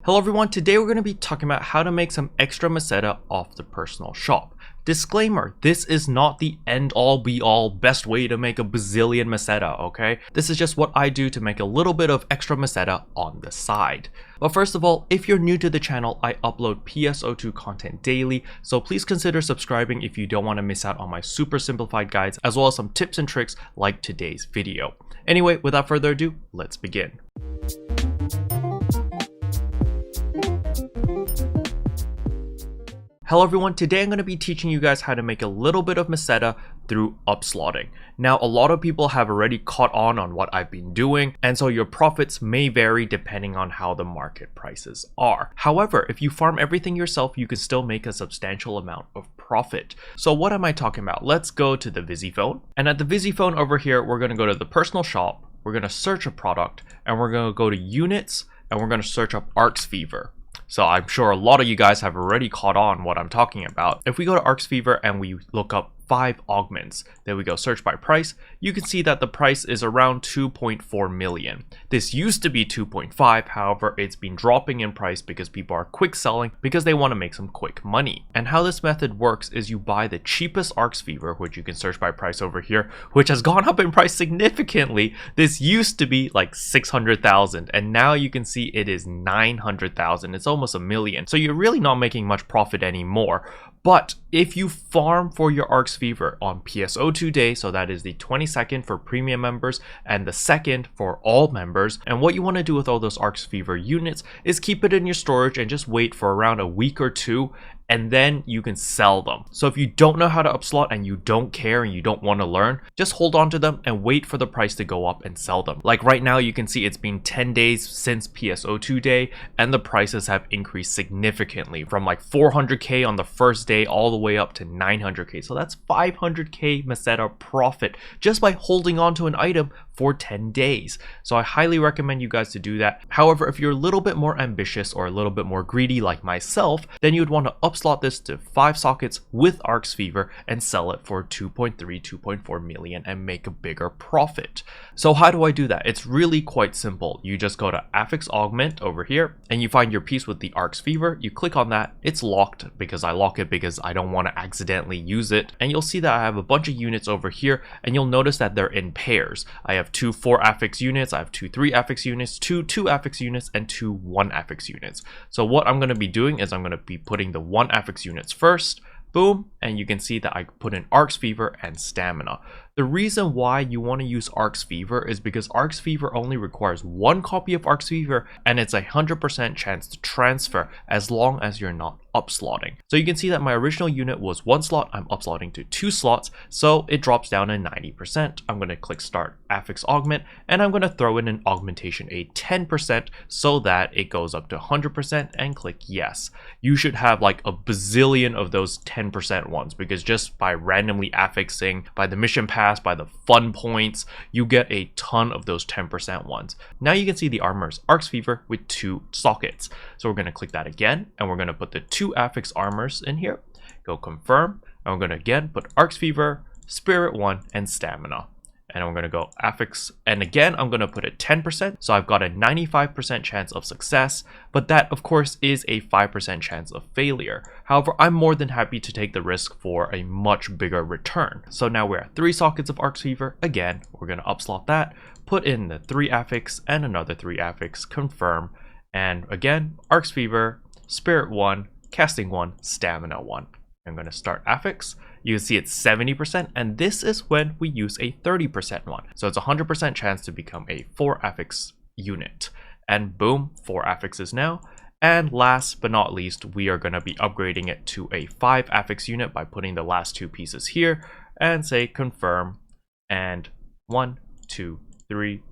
Hello everyone, today we're going to be talking about how to make some extra Meseta off the personal shop. Disclaimer, this is not the end all be all best way to make a bazillion Meseta, okay? This is just what I do to make a little bit of extra Meseta on the side. But first of all, if you're new to the channel, I upload PSO2 content daily, so please consider subscribing if you don't want to miss out on my super simplified guides, as well as some tips and tricks like today's video. Anyway, without further ado, let's begin. Hello everyone, today I'm going to be teaching you guys how to make a little bit of Meseta through upslotting. Now, a lot of people have already caught on what I've been doing, and so your profits may vary depending on how the market prices are. However, if you farm everything yourself, you can still make a substantial amount of profit. So what am I talking about? Let's go to the VisiPhone, and at the VisiPhone over here, we're going to go to the personal shop, we're going to search a product, and we're going to go to units, and we're going to search up Arks Fever. So I'm sure a lot of you guys have already caught on what I'm talking about. If we go to Arks Fever and we look up 5 augments, then we go search by price, you can see that the price is around 2.4 million. This used to be 2.5, however, it's been dropping in price because people are quick selling because they want to make some quick money. And how this method works is you buy the cheapest Arks Fever, which you can search by price over here, which has gone up in price significantly. This used to be like 600,000 and now you can see it is 900,000. It's almost a million. So you're really not making much profit anymore. But if you farm for your Arks Fever on PSO2 day, so that is the 22nd for premium members and the 2nd for all members, and what you want to do with all those Arks Fever units is keep it in your storage and just wait for around a week or two, and then you can sell them. So if you don't know how to upslot and you don't care and you don't want to learn, just hold on to them and wait for the price to go up and sell them. Like right now, you can see it's been 10 days since PSO2 day and the prices have increased significantly from like 400k on the first day all the way up to 900k. So that's 500k Meseta profit just by holding on to an item for 10 days. So I highly recommend you guys to do that. However, if you're a little bit more ambitious or a little bit more greedy like myself, then you would want to upslot this to 5 sockets with Arks Fever and sell it for 2.4 million and make a bigger profit. So how do I do that? It's really quite simple. You just go to Affix Augment over here and you find your piece with the Arks Fever. You click on that. It's locked because I lock it because I don't want to accidentally use it. And you'll see that I have a bunch of units over here and you'll notice that they're in pairs. I have 2 4 affix units, I have 2 3 affix units, 2 2 affix units, and 2 1 affix units. So what I'm going to be doing is I'm going to be putting the 1 affix units first, boom, and you can see that I put in Arks Fever and Stamina. The reason why you want to use Arks Fever is because Arks Fever only requires 1 copy of Arks Fever and it's a 100% chance to transfer as long as you're not upslotting. So you can see that my original unit was 1 slot, I'm upslotting to 2 slots, so it drops down to 90%. I'm going to click Start Affix Augment and I'm going to throw in an Augmentation Aid 10% so that it goes up to 100% and click Yes. You should have like a bazillion of those 10% ones because just by randomly affixing, by the mission pass, by the fun points, you get a ton of those 10% ones. Now you can see the armors Arks Fever with 2 sockets. So we're going to click that again and we're going to put the 2 affix armors in here, go confirm, and we're going to again put Arks Fever, Spirit 1, and Stamina. And we're going to go affix, and again I'm going to put it 10%, so I've got a 95% chance of success, but that of course is a 5% chance of failure. However, I'm more than happy to take the risk for a much bigger return. So now we're at 3 sockets of Arks Fever. Again, we're going to upslot that, put in the 3 affix and another 3 affix, confirm, and again Arks Fever, Spirit 1, Casting 1, Stamina 1. I'm going to start affix. You can see it's 70%, and this is when we use a 30% one. So it's a 100% chance to become a 4 affix unit. And boom, 4 affixes now. And last but not least, we are going to be upgrading it to a 5 affix unit by putting the last 2 pieces here and say confirm, and 1, 2, 3,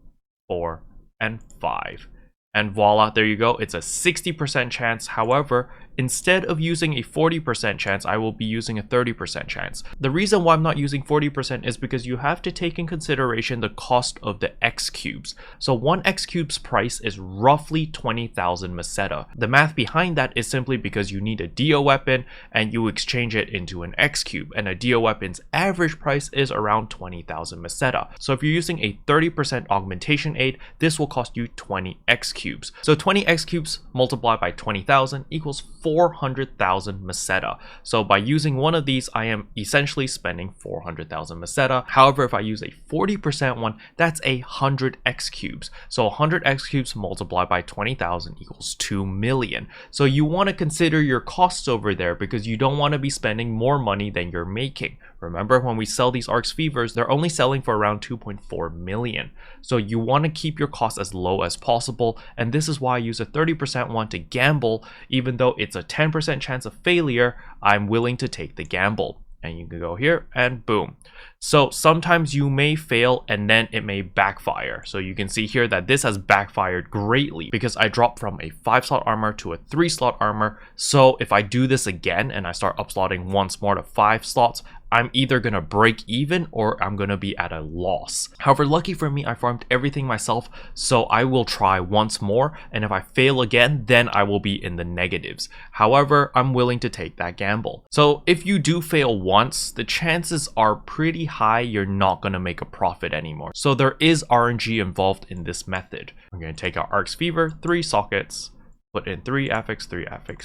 4, and 5. And voila, there you go. It's a 60% chance. However, instead of using a 40% chance, I will be using a 30% chance. The reason why I'm not using 40% is because you have to take in consideration the cost of the X cubes. So 1 X cube's price is roughly 20,000 Meseta. The math behind that is simply because you need a Dio weapon and you exchange it into an X cube, and a Dio weapon's average price is around 20,000 Meseta. So if you're using a 30% augmentation aid, this will cost you 20 X cubes. cubes. So 20 X cubes multiplied by 20,000 equals 400,000 Meseta. So by using one of these, I am essentially spending 400,000 Meseta. However, if I use a 40% one, that's 100 X cubes. So 100 X cubes multiplied by 20,000 equals 2 million. So you want to consider your costs over there because you don't want to be spending more money than you're making. Remember, when we sell these Arks Fevers, they're only selling for around 2.4 million. So you want to keep your costs as low as possible, and this is why I use a 30% one to gamble. Even though it's a 10% chance of failure, I'm willing to take the gamble. And you can go here and boom. So sometimes you may fail and then it may backfire. So you can see here that this has backfired greatly because I dropped from a 5-slot armor to a 3-slot armor. So if I do this again and I start upslotting once more to 5 slots, I'm either going to break even or I'm going to be at a loss. However, lucky for me, I farmed everything myself, so I will try once more, and if I fail again, then I will be in the negatives. However, I'm willing to take that gamble. So if you do fail once, the chances are pretty high you're not going to make a profit anymore. So there is RNG involved in this method. I'm going to take out Arks Fever, 3 sockets, put in 3 affix,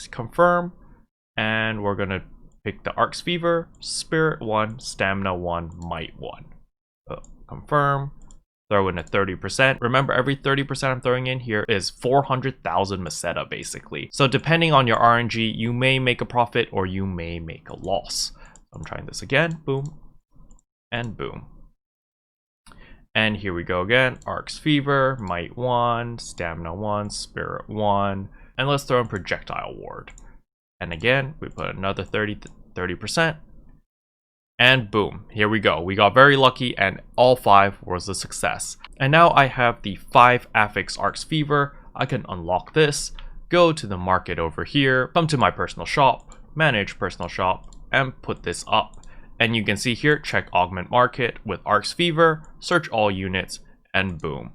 confirm, and we're going to pick the Arks Fever, Spirit 1, Stamina 1, Might 1. So confirm, throw in a 30%. Remember, every 30% I'm throwing in here is 400,000 Meseta basically. So depending on your RNG, you may make a profit or you may make a loss. I'm trying this again, boom, and boom. And here we go again, Arks Fever, Might 1, Stamina 1, Spirit 1, and let's throw in Projectile Ward. And again, we put another 30%, and boom, here we go. We got very lucky and all 5 was a success. And now I have the 5 affix Arks Fever. I can unlock this, go to the market over here, come to my personal shop, manage personal shop, and put this up. And you can see here, check augment market with Arks Fever, search all units, and boom.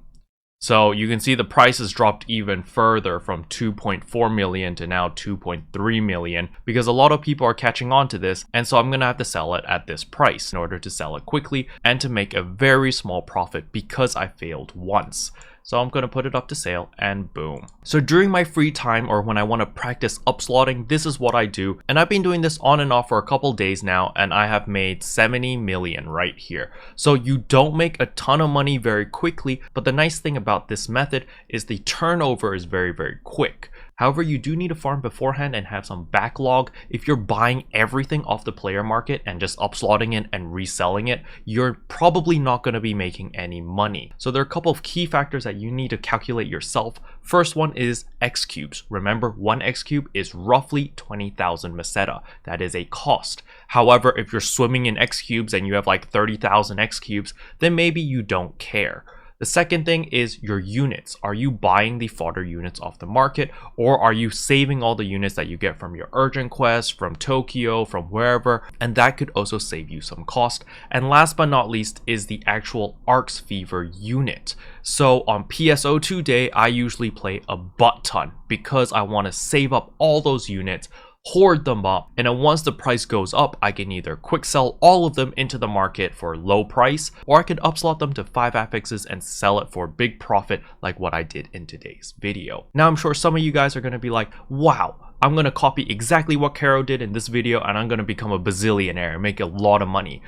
So you can see the price has dropped even further from 2.4 million to now 2.3 million because a lot of people are catching on to this, and so I'm gonna have to sell it at this price in order to sell it quickly and to make a very small profit because I failed once. So I'm going to put it up to sale and boom. So during my free time or when I want to practice upslotting, this is what I do. And I've been doing this on and off for a couple days now, and I have made 70 million right here. So you don't make a ton of money very quickly, but the nice thing about this method is the turnover is very, very quick. However, you do need to farm beforehand and have some backlog. If you're buying everything off the player market and just upslotting it and reselling it, you're probably not going to be making any money. So there are a couple of key factors that you need to calculate yourself. First one is X cubes. Remember, 1 X cube is roughly 20,000 Meseta. That is a cost. However, if you're swimming in X cubes and you have like 30,000 X cubes, then maybe you don't care. The second thing is your units. Are you buying the fodder units off the market, or are you saving all the units that you get from your urgent quest, from Tokyo, from wherever? And that could also save you some cost. And last but not least is the actual Arks Fever unit. So on PSO2 day, I usually play a butt ton because I want to save up all those units, hoard them up, and then once the price goes up, I can either quick sell all of them into the market for low price, or I could upslot them to 5 affixes and sell it for big profit like what I did in today's video. Now I'm sure some of you guys are going to be like, wow, I'm going to copy exactly what Kero did in this video and I'm going to become a bazillionaire and make a lot of money.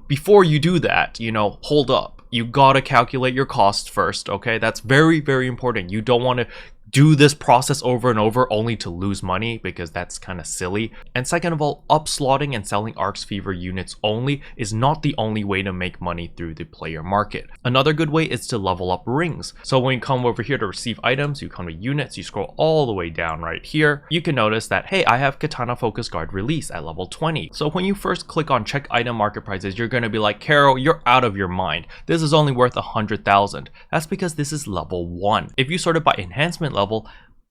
Before you do that, hold up. You gotta calculate your costs first, okay? That's very, very important. You don't want to do this process over and over only to lose money because that's kind of silly. And second of all, upslotting and selling Arks Fever units only is not the only way to make money through the player market. Another good way is to level up rings. So when you come over here to receive items, you come to units, you scroll all the way down right here. You can notice that, hey, I have Katana Focus Guard release at level 20. So when you first click on check item market prices, you're going to be like, Kero, you're out of your mind. This is only worth 100,000. That's because this is level 1. If you sort it by enhancement level,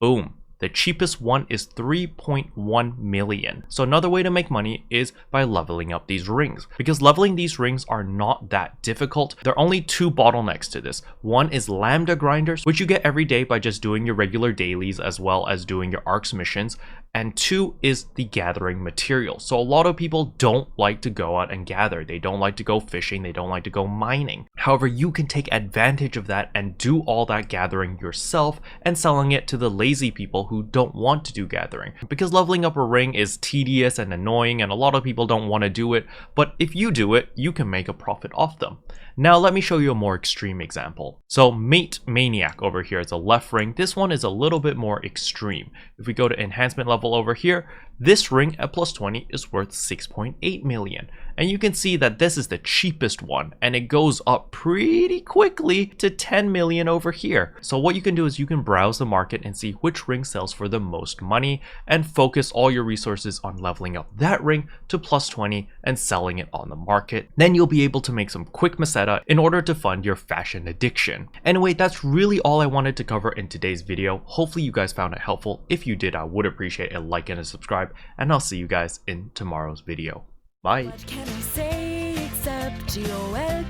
boom, The cheapest one is 3.1 million. So another way to make money is by leveling up these rings, because leveling these rings are not that difficult. There are only two bottlenecks to this. One is lambda grinders, which you get every day by just doing your regular dailies as well as doing your Arks missions. And two is the gathering material. So a lot of people don't like to go out and gather. They don't like to go fishing. They don't like to go mining. However, you can take advantage of that and do all that gathering yourself and selling it to the lazy people who don't want to do gathering. Because leveling up a ring is tedious and annoying and a lot of people don't want to do it. But if you do it, you can make a profit off them. Now let me show you a more extreme example. So Mate Maniac over here is a left ring. This one is a little bit more extreme. If we go to enhancement level over here, this ring at plus 20 is worth 6.8 million. And you can see that this is the cheapest one and it goes up pretty quickly to 10 million over here. So what you can do is you can browse the market and see which ring sells for the most money and focus all your resources on leveling up that ring to plus 20 and selling it on the market. Then you'll be able to make some quick Meseta in order to fund your fashion addiction. Anyway, that's really all I wanted to cover in today's video. Hopefully you guys found it helpful. If you did, I would appreciate a like and a subscribe, and I'll see you guys in tomorrow's video. Bye. What can I say except you're welcome?